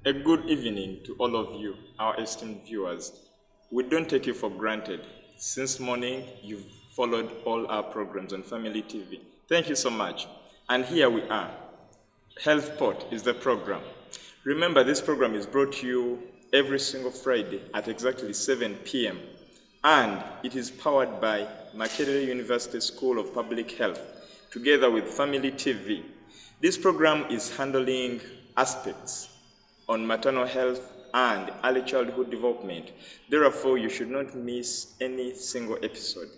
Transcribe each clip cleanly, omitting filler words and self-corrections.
A good evening to all of you, our esteemed viewers. We don't take you for granted. Since morning, you've followed all our programs on Family TV. Thank you so much. And here we are. Health Pot is the program. Remember, this program is brought to you every single Friday at exactly 7 p.m. And it is powered by Makerere University School of Public Health, together with Family TV. This program is handling aspects on maternal health and early childhood development. Therefore, you should not miss any single episode.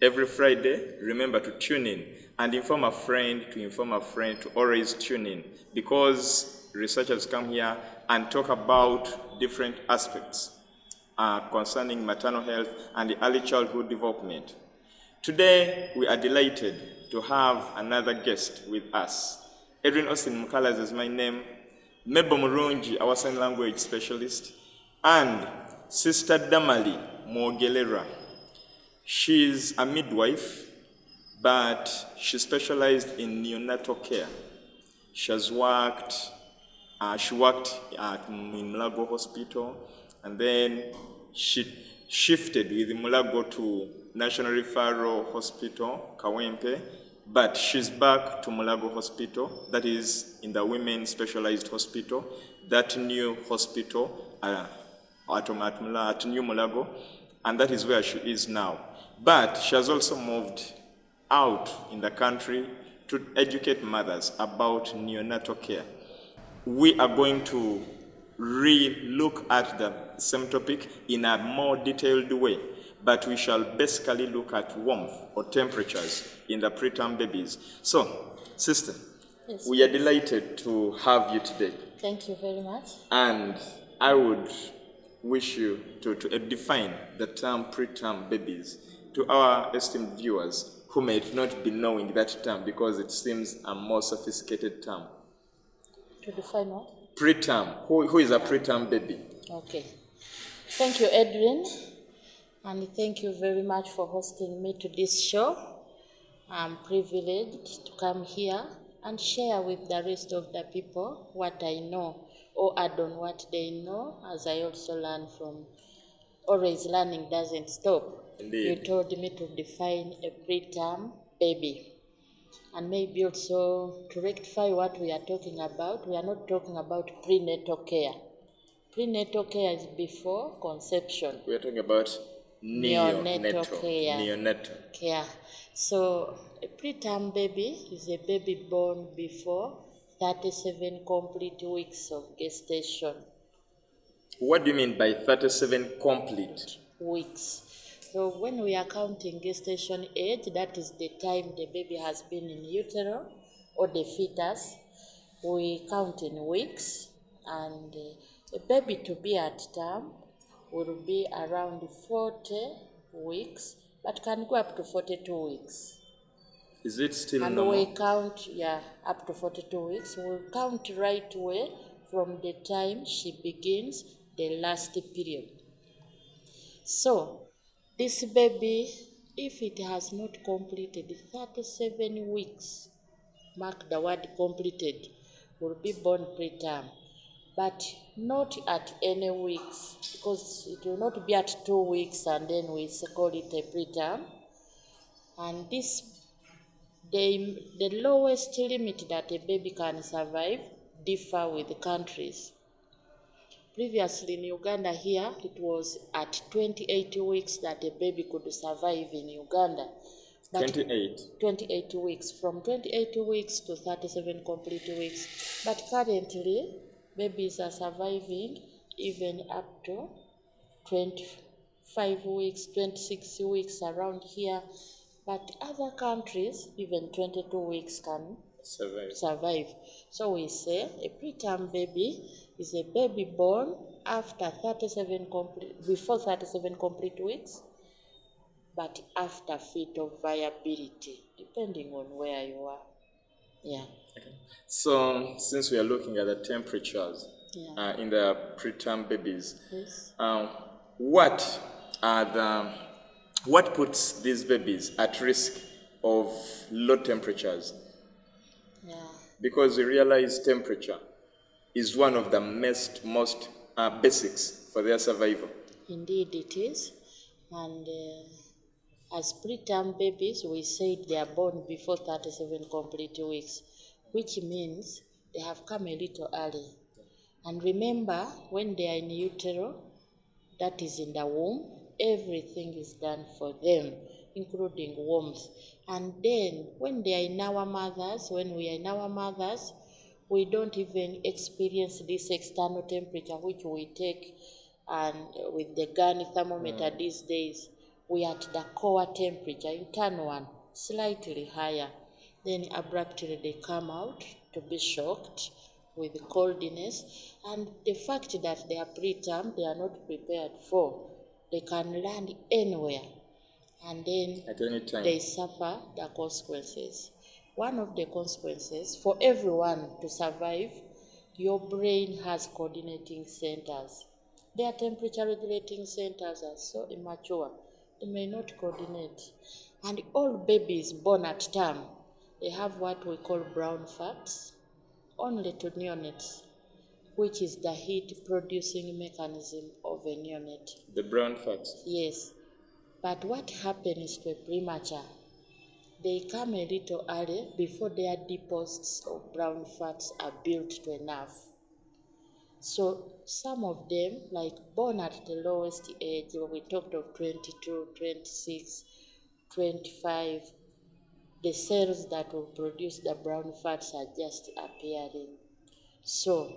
Every Friday, remember to tune in and inform a friend to always tune in, because researchers come here and talk about different aspects concerning maternal health and early childhood development. Today, we are delighted to have another guest with us. Edrine Ostine Mukalazi is my name. Mebo Murungi, our sign language specialist, and Sister Damalie Mwogererwa. She's a midwife, but she specialized in neonatal care. She worked at Mulago Hospital, and then she shifted with Mulago to National Referral Hospital, Kawempe. But she's back to Mulago Hospital, that is in the Women Specialized Hospital, that new hospital at New Mulago, and that is where she is now. But she has also moved out in the country to educate mothers about neonatal care. We are going to re-look at the same topic in a more detailed way, but we shall basically look at warmth or temperatures in the preterm babies. So, sister, yes, we are delighted to have you today. Thank you very much. And I would wish you to define the term preterm babies to our esteemed viewers who may not be knowing that term, because it seems a more sophisticated term. To define what? Preterm. Who is a preterm baby? Okay. Thank you, Edrine. And thank you very much for hosting me to this show. I'm privileged to come here and share with the rest of the people what I know, or add on what they know, as I also learn from. Always learning doesn't stop. Indeed. You told me to define a preterm baby. And maybe also to rectify what we are talking about, we are not talking about prenatal care. Prenatal care is before conception. We are talking about neonatal care. So a preterm baby is a baby born before 37 complete weeks of gestation. What do you mean by 37 complete weeks? So when we are counting gestation age, that is the time the baby has been in utero or the fetus, we count in weeks, and a baby to be at term will be around 40 weeks, but can go up to 42 weeks. Is it still and normal? We count, up to 42 weeks. We'll count right away from the time she begins the last period. So, this baby, if it has not completed 37 weeks, mark the word completed, will be born preterm. But not at any weeks, because it will not be at 2 weeks and then we call it a preterm. And the lowest limit that a baby can survive differ with the countries. Previously in Uganda here, it was at 28 weeks that a baby could survive in Uganda. But 28 weeks, from 28 weeks to 37 complete weeks. But currently, babies are surviving even up to 25 weeks, 26 weeks around here. But other countries, even 22 weeks can survive. So we say a preterm baby is a baby born after before 37 complete weeks, but after fetal viability, depending on where you are. Yeah. Okay. So since we are looking at the temperatures in the preterm babies, yes. What puts these babies at risk of low temperatures? Yeah. Because we realize temperature is one of the most basics for their survival. Indeed it is. And as preterm babies, we said they are born before 37 complete weeks, which means they have come a little early. And remember, when they are in utero, that is in the womb, everything is done for them, including warmth. And then when they are in our mothers, when we are in our mothers, we don't even experience this external temperature which we take, and with the gun thermometer these days, we are at the core temperature, internal one, slightly higher. Then abruptly they come out to be shocked with coldness, and the fact that they are preterm, they are not prepared for. They can land anywhere, and then At any time. they suffer the consequences. One of the consequences, for everyone to survive, your brain has coordinating centers. Their temperature regulating centers are so immature, they may not coordinate. And all babies born at term, they have what we call brown fats, only to neonates, which is the heat producing mechanism of a neonate. The brown fats. Yes. But what happens to a premature? They come a little early before their deposits of brown fats are built to enough. So some of them, like born at the lowest age, when we talked of 22, 26, 25, the cells that will produce the brown fats are just appearing. So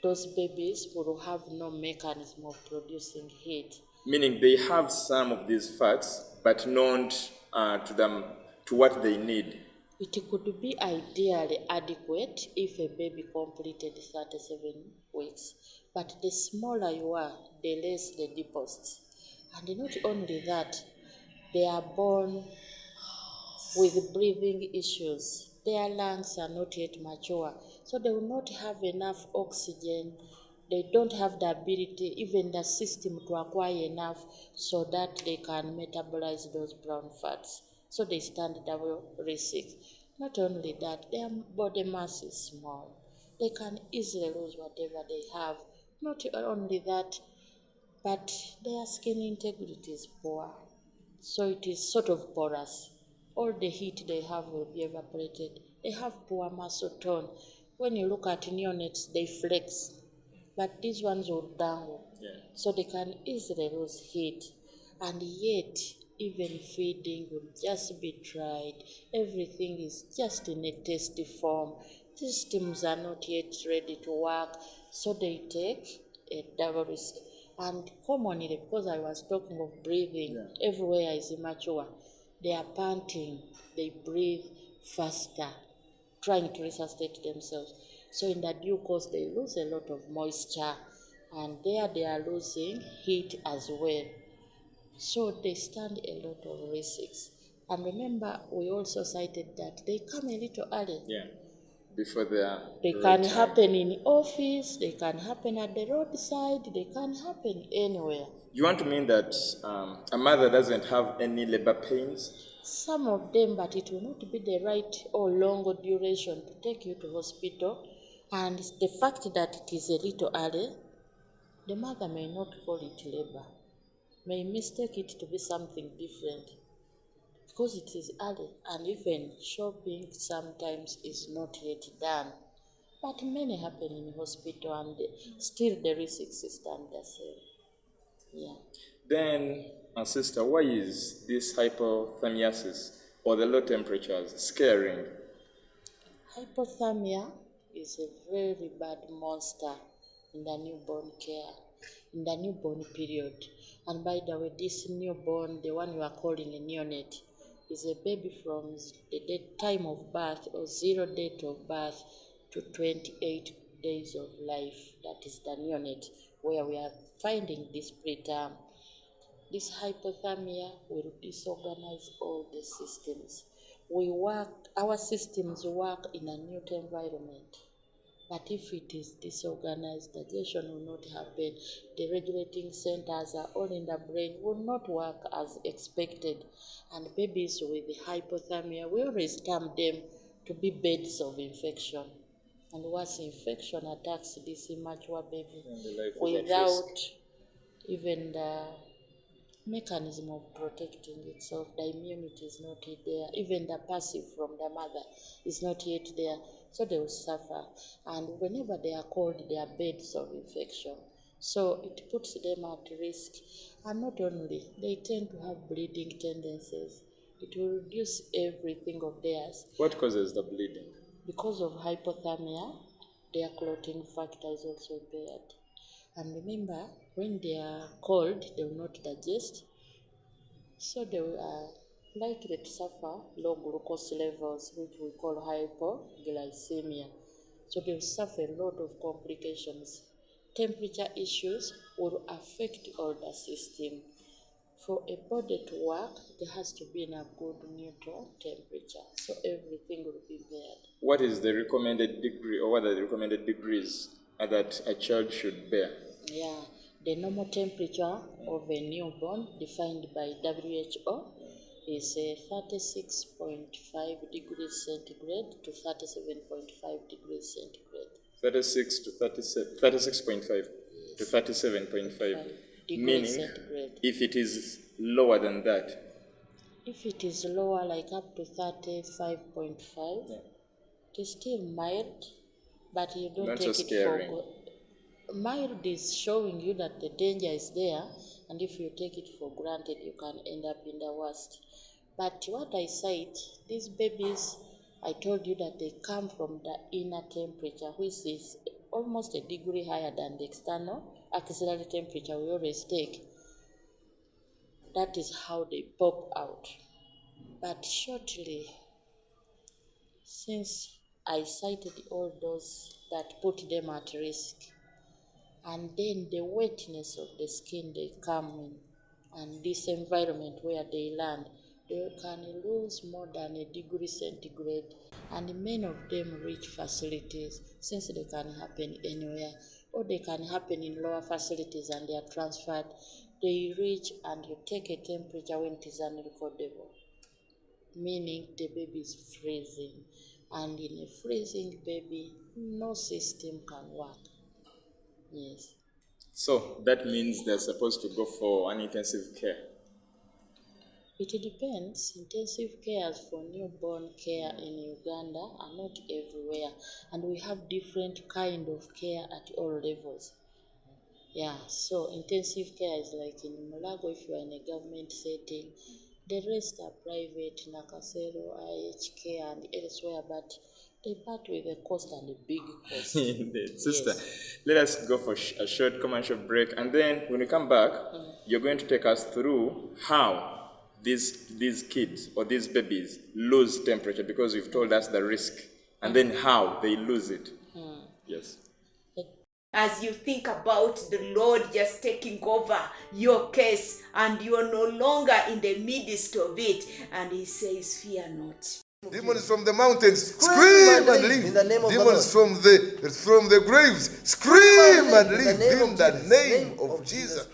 those babies will have no mechanism of producing heat. Meaning they have some of these fats, but not to what they need. It could be ideally adequate if a baby completed 37 weeks, but the smaller you are, the less the deposits. And not only that, they are born with breathing issues. Their lungs are not yet mature, so they will not have enough oxygen. They don't have the ability, even the system, to acquire enough so that they can metabolize those brown fats. So they stand double risk. Not only that, their body mass is small. They can easily lose whatever they have. Not only that, but their skin integrity is poor. So it is sort of porous. All the heat they have will be evaporated. They have poor muscle tone. When you look at neonates, they flex, but these ones will dangle. Yeah. So they can easily lose heat. And yet, even feeding will just be tried. Everything is just in a tasty form. Systems are not yet ready to work, so they take a double risk. And commonly, because I was talking of breathing, everywhere is immature. They are panting, they breathe faster, trying to resuscitate themselves. So in the due course, they lose a lot of moisture, and there they are losing heat as well. So they stand a lot of risks. And remember, we also cited that they come a little early. Yeah. Before their They can happen in office, they can happen at the roadside, they can happen anywhere. You want to mean that a mother doesn't have any labor pains? Some of them, but it will not be the right or long duration to take you to hospital. And the fact that it is a little early, the mother may not call it labor, may mistake it to be something different, because it is early, and even shopping sometimes is not yet done. But many happen in hospital, and still the risks stand the same. Yeah. Then, sister, why is this hypothermiasis or the low temperatures scaring? Hypothermia is a very bad monster in the newborn care, in the newborn period. And by the way, this newborn, the one you are calling a neonate, is a baby from the time of birth or 0 date of birth to 28 days of life. That is the neonate, where we are finding this preterm. This hypothermia will disorganize all the systems. Our systems work in a new environment. But if it is disorganized, digestion will not happen. The regulating centers are all in the brain, will not work as expected. And babies with hypothermia, we always term them to be beds of infection. And once infection attacks this immature baby, And the life is at without risk. even the mechanism of protecting itself, the immunity is not yet there, even the passive from the mother is not yet there, so they will suffer. And whenever they are cold, they are beds of infection. So it puts them at risk. And not only, they tend to have bleeding tendencies. It will reduce everything of theirs. What causes the bleeding? Because of hypothermia, their clotting factor is also impaired. And remember, when they are cold, they will not digest, so they are likely to suffer low glucose levels, which we call hypoglycemia. So they will suffer a lot of complications. Temperature issues will affect all the system. For a body to work, there has to be in a good neutral temperature, so everything will be impaired. What is the recommended degree, or what are the recommended degrees that a child should bear? Yeah, the normal temperature of a newborn, defined by WHO, is 36.5 degrees centigrade to 37.5 degrees centigrade. 36 to 37, 36.5 to 37.5. Meaning, Centigrade. if it is lower than that, If it is lower, like up to 35.5, it is still mild, but you don't not take so it scary. for mild is showing you that the danger is there, and if you take it for granted, you can end up in the worst. But what I said, these babies, I told you that they come from the inner temperature, which is almost a degree higher than the external axillary temperature we always take. That is how they pop out. But shortly, since I cited all those that put them at risk, and then the wetness of the skin they come in, and this environment where they land, they can lose more than a degree centigrade, and many of them reach facilities, since they can happen anywhere, or they can happen in lower facilities and they are transferred. They reach, and you take a temperature when it is unrecordable, meaning the baby is freezing, and in a freezing baby, no system can work. Yes. So that means they're supposed to go for an intensive care. It depends. Intensive cares for newborn care in Uganda are not everywhere, and we have different kind of care at all levels. Yeah, so intensive care is like in Mulago if you are in a government setting. The rest are private, Nakasero, IHK, and elsewhere, but they part with a cost and a big cost. Indeed. Sister, Yes. let us go for a short commercial break, and then when we come back, you're going to take us through how these kids or these babies lose temperature, because you've told us the risk, and then how they lose it. Yes. As you think about the Lord just taking over your case and you're no longer in the midst of it, and he says, fear not. Demons from the mountains, scream and leave. In the name of the Demons from the graves, scream and leave in the name of Jesus.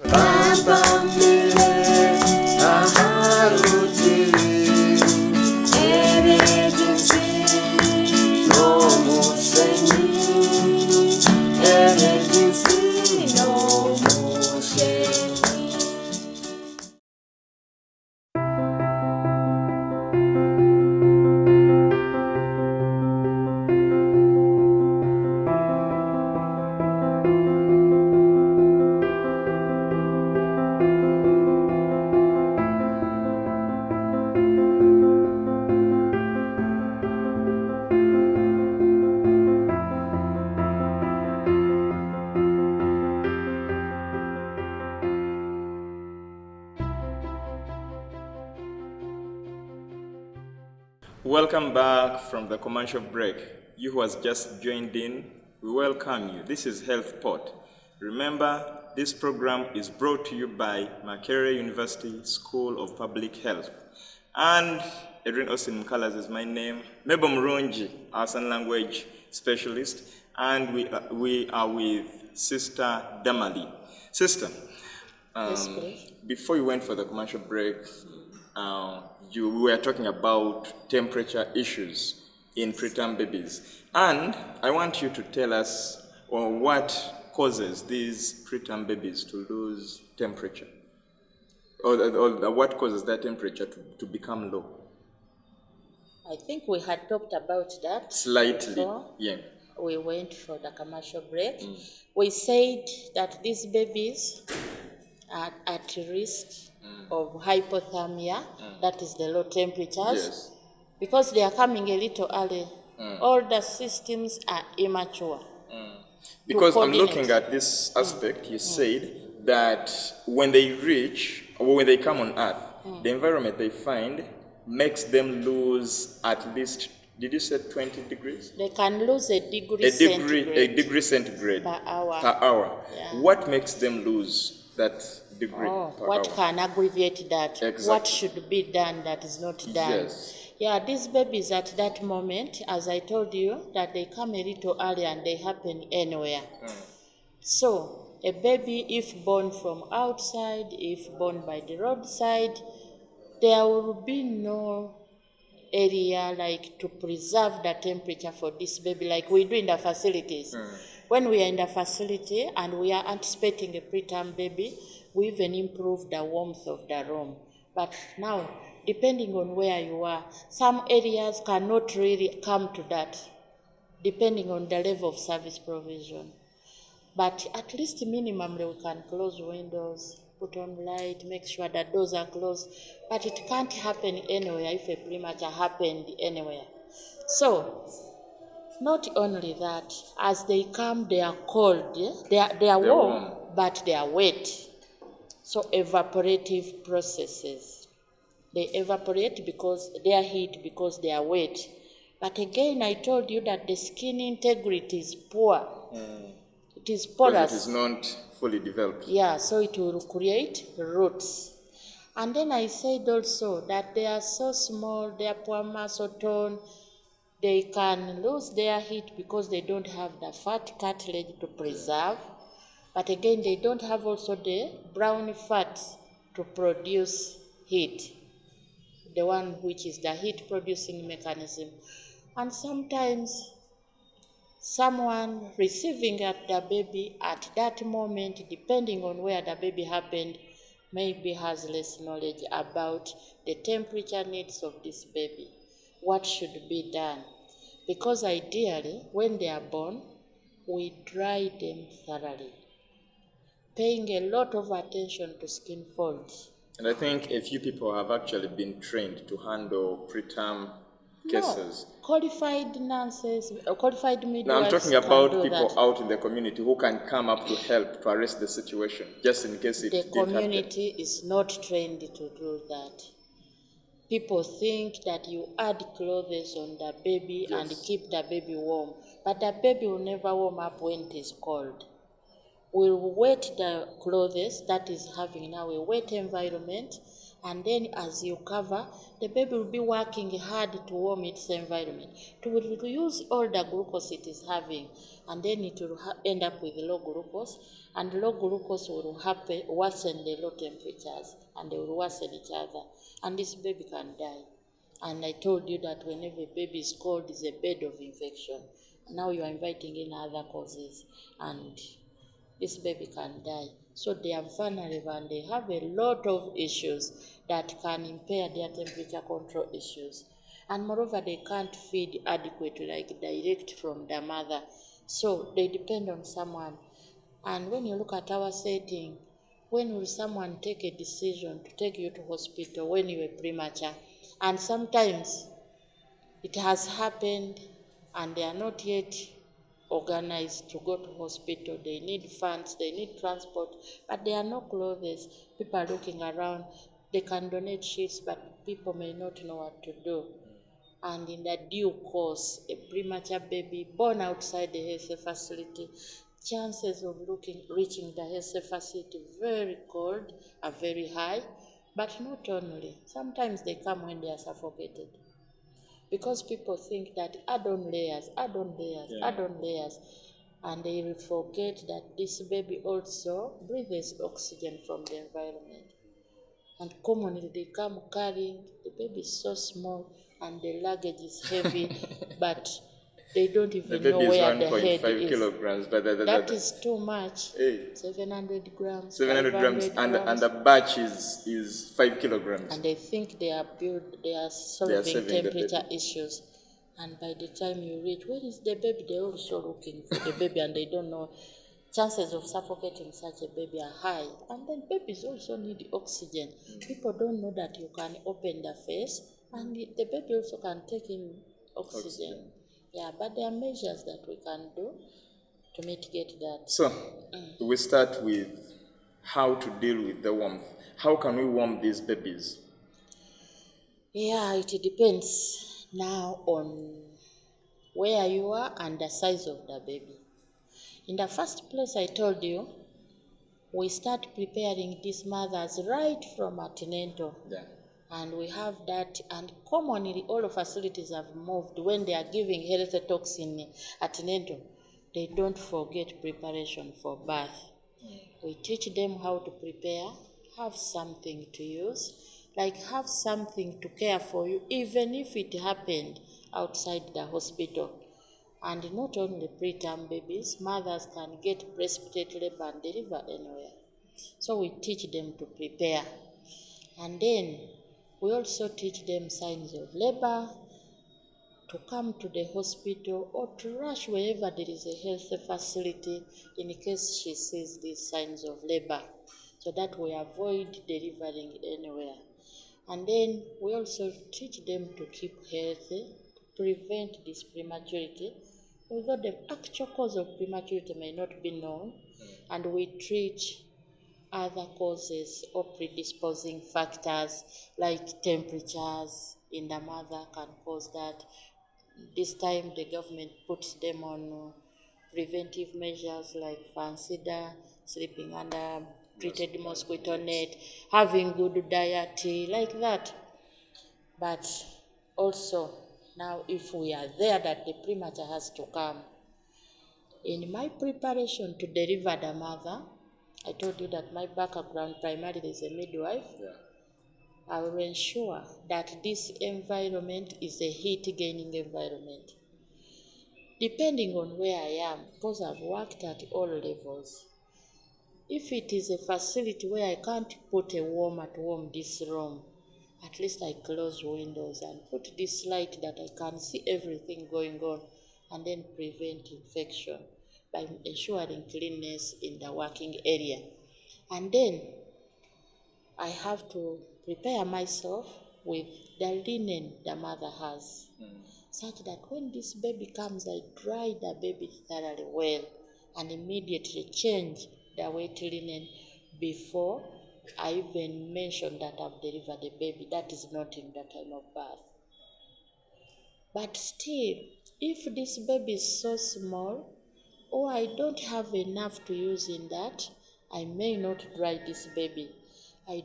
Welcome back from the commercial break. You who has just joined in, we welcome you. This is Health Pot. Remember, this program is brought to you by Makerere University School of Public Health. And Edrine Ostine Mukalazi is my name. Mebo Murungi, our sign language specialist. And we are with Sister Damalie. Sister, Yes, please. before you went for the commercial break, we were talking about temperature issues. in preterm babies. And I want you to tell us what causes these preterm babies to lose temperature, or what causes that temperature to become low. I think we had talked about that Slightly, before. yeah. We went for the commercial break. We said that these babies are at risk of hypothermia, that is the low temperatures, Yes. because they are coming a little early. All the systems are immature. Because I'm coordinate. looking at this aspect, you said that when they reach, or when they come on Earth, the environment they find makes them lose at least, did you say 20 degrees? They can lose a degree A degree centigrade per hour. Yeah. What makes them lose that degree per What hour? can aggravate that? Exactly. What should be done that is not done? Yes. Yeah, these babies at that moment, as I told you, that they come a little early and they happen anywhere. So, a baby, if born from outside, if born by the roadside, there will be no area like to preserve the temperature for this baby like we do in the facilities. When we are in the facility and we are anticipating a preterm baby, we even improve the warmth of the room. But now, depending on where you are, some areas cannot really come to that, depending on the level of service provision. But at least minimally we can close windows, put on light, make sure that doors are closed. But it can't happen anywhere if a premature happened anywhere. So, not only that, as they come, they are cold. They are warm, but they are wet. So, evaporative processes. They evaporate because they are heat, because they are wet. But again, I told you that the skin integrity is poor. It is porous. Because it is not fully developed. Yeah, so it will create roots. And then I said also that they are so small, they are poor muscle tone, they can lose their heat because they don't have the fat cartilage to preserve. But again, they don't have also the brown fat to produce heat, the one which is the heat producing mechanism. And sometimes someone receiving the baby at that moment, depending on where the baby happened, maybe has less knowledge about the temperature needs of this baby, what should be done. Because ideally, when they are born, we dry them thoroughly, paying a lot of attention to skin folds. And I think a few people have actually been trained to handle preterm cases. No, qualified nurses, qualified midwives. Now I'm talking can about do people that. out in the community who can come up to help to arrest the situation, just in case it The didn't happen. community is not trained to do that. People think that you add clothes on the baby and keep the baby warm, but the baby will never warm up when it is cold. We'll wet the clothes that is having now a wet environment, and then as you cover, the baby will be working hard to warm its environment, to use all the glucose it is having, and then it will end up with low glucose, and low glucose will worsen the low temperatures, and they will worsen each other, and this baby can die. And I told you that whenever a baby is cold, it's a bed of infection. Now you are inviting in other causes, and this baby can die. So they are vulnerable and they have a lot of issues that can impair their temperature control issues. And moreover, they can't feed adequately, like direct from the mother. So they depend on someone. And when you look at our setting, when will someone take a decision to take you to hospital when you are premature? And sometimes it has happened and they are not yet organized to go to hospital. They need funds, they need transport, but there are no clothes. People are looking around. They can donate sheets, but people may not know what to do. And in the due course, a premature baby born outside the health facility, chances of reaching the health facility very cold are very high. But not only, sometimes they come when they are suffocated. Because people think that add on layers, add on layers, and they will forget that this baby also breathes oxygen from the environment. And commonly they come carrying, the baby is so small, and the luggage is heavy, but they don't The even know baby is where the head 1.5 is. kilograms, but That is too much. Hey. 700 grams, 700 grams, 500 grams. and the batch is 5 kilograms. And they think they are solving saving the temperature issues. And by the time you reach, where is the baby? They're also looking for the baby, and they don't know. Chances of suffocating such a baby are high. And then babies also need oxygen. People don't know that you can open the face, and the baby also can take in oxygen. Yeah, but there are measures that we can do to mitigate that. So, we start with how to deal with the warmth. How can we warm these babies? Yeah, it depends now on where you are and the size of the baby. In the first place, I told you, we start preparing these mothers right from antenatal. Yeah. And we have that, and commonly all facilities have moved when they are giving health talks in antenatal. They don't forget preparation for birth. We teach them how to prepare, have something to use, like have something to care for you, even if it happened outside the hospital. And not only preterm babies, mothers can get breastfed labor and deliver anywhere. So we teach them to prepare. And then we also teach them signs of labor, to come to the hospital or to rush wherever there is a health facility in case she sees these signs of labor, so that we avoid delivering anywhere. And then we also teach them to keep healthy, to prevent this prematurity, although the actual cause of prematurity may not be known, and we treat other causes or predisposing factors like temperatures in the mother can cause that. This time the government puts them on preventive measures like fancier, sleeping under treated mosquito net, having good diet, like that. But also, now if we are there that the premature has to come, in my preparation to deliver the mother, I told you that my background primarily is a midwife. Yeah. I will ensure that this environment is a heat-gaining environment. Depending on where I am, because I've worked at all levels. If it is a facility where I can't put a warmer to warm this room, at least I close windows and put this light that I can see everything going on, and then prevent infection by ensuring cleanness in the working area. And then I have to prepare myself with the linen the mother has, such that when this baby comes, I dry the baby thoroughly well and immediately change the wet linen before I even mention that I've delivered the baby. That is not in the time of birth. But still, if this baby is so small, or I don't have enough to use in that, I may not dry this baby. I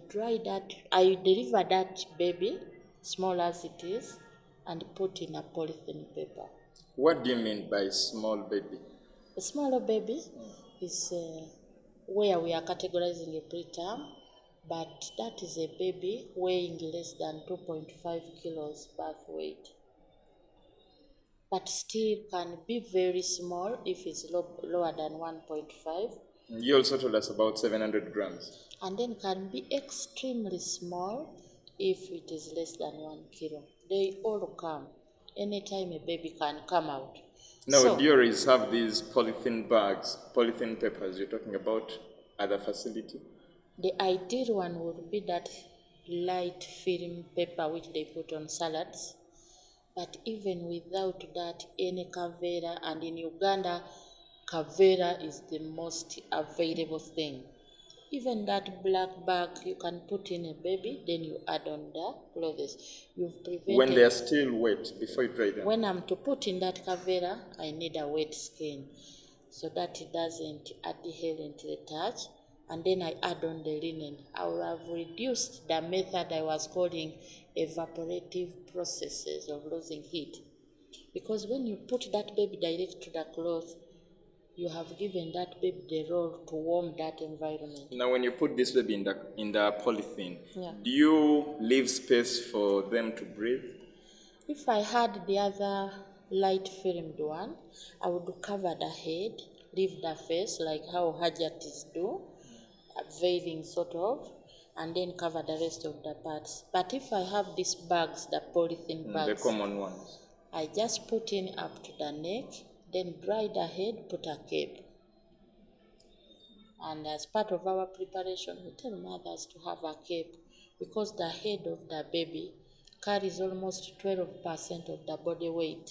deliver that baby, small as it is, and put in a polythene paper. What do you mean by small baby? A smaller baby is where we are categorizing a preterm, but that is a baby weighing less than 2.5 kilos birth weight. But still can be very small if it's lower than 1.5. You also told us about 700 grams. And then can be extremely small if it is less than 1 kilo. They all come. Anytime a baby can come out. Now, So, do you always have these polythene bags, polythene papers you're talking about at the facility? the ideal one would be that light film paper which they put on salads. But even without that, any kavera, and in Uganda, kavera is the most available thing. Even that black bag you can put in a baby, then you add on the clothes. You've prevented. When they are still wet, before you dry them. When I'm to put in that kavera, I need a wet skin so that it doesn't adhere into the touch. And then I add on the linen. I will have reduced the method I was calling evaporative processes of losing heat. Because when you put that baby direct to the cloth, you have given that baby the role to warm that environment. Now, when you put this baby in the polythene, Yeah. do you leave space for them to breathe? If I had the other light filmed one, I would cover the head, leave the face like how Hajatis do, veiling sort of, and then cover the rest of the parts. But if I have these bags, the polythene bags, The common ones. I just put in up to the neck, then dry the head, put a cape. And as part of our preparation, we tell mothers to have a cape because the head of the baby carries almost 12% of the body weight.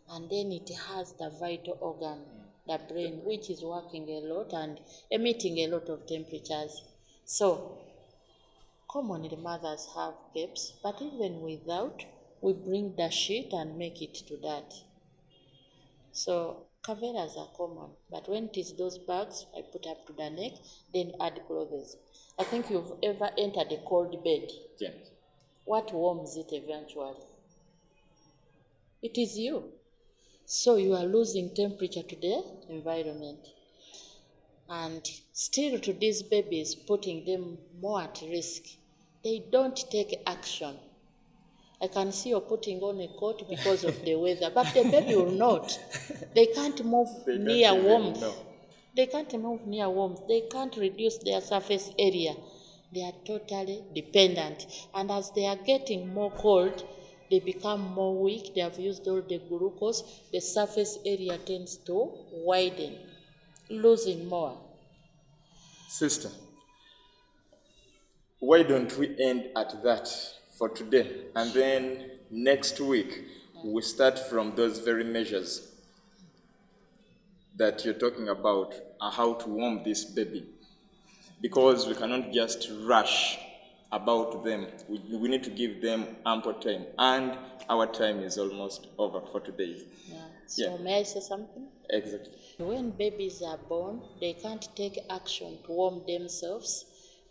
And then it has the vital organ, the brain, which is working a lot and emitting a lot of temperatures. So, commonly mothers have capes, but even without, we bring the sheet and make it to that. So, caveras are common, but when it is those bags, I put up to the neck, then add clothes. I think you've ever entered a cold bed. Yes. What warms it eventually? It is you. So you are losing temperature to the environment. And still to these babies, putting them more at risk. They don't take action. I can see you're putting on a coat because of the weather, but the baby will not. They can't move near warmth. They can't move near warmth. They can't reduce their surface area. They are totally dependent. And as they are getting more cold, they become more weak. They have used all the glucose. The surface area tends to widen, losing more. Sister, why don't we end at that for today? And then next week, we start from those very measures that you're talking about, how to warm this baby. Because we cannot just rush about them. We need to give them ample time. And our time is almost over for today. So may I say something? Exactly. When babies are born, they can't take action to warm themselves.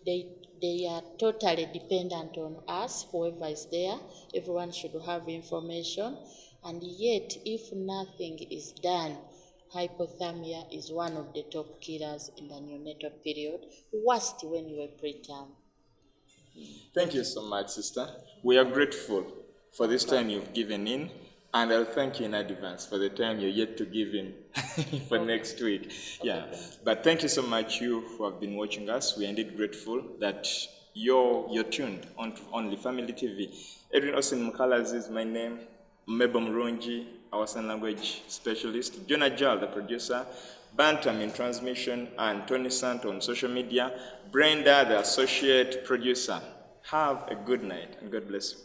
They are totally dependent on us, whoever is there. Everyone should have information. And yet, if nothing is done, hypothermia is one of the top killers in the neonatal period, worst when you are preterm. Thank you so much, sister. We are grateful for this time you've given in, and I'll thank you in advance for the time you're yet to give in for next week. But thank you so much, you who have been watching us. We are indeed grateful that you're tuned on to Only Family TV. Edrine Ostine Mukalazi is my name. Mebo Mrungi, our sign language specialist. Jonah Jal, the producer. Bantam in transmission, and Tony Sant on social media. Brenda, the associate producer. Have a good night and God bless you.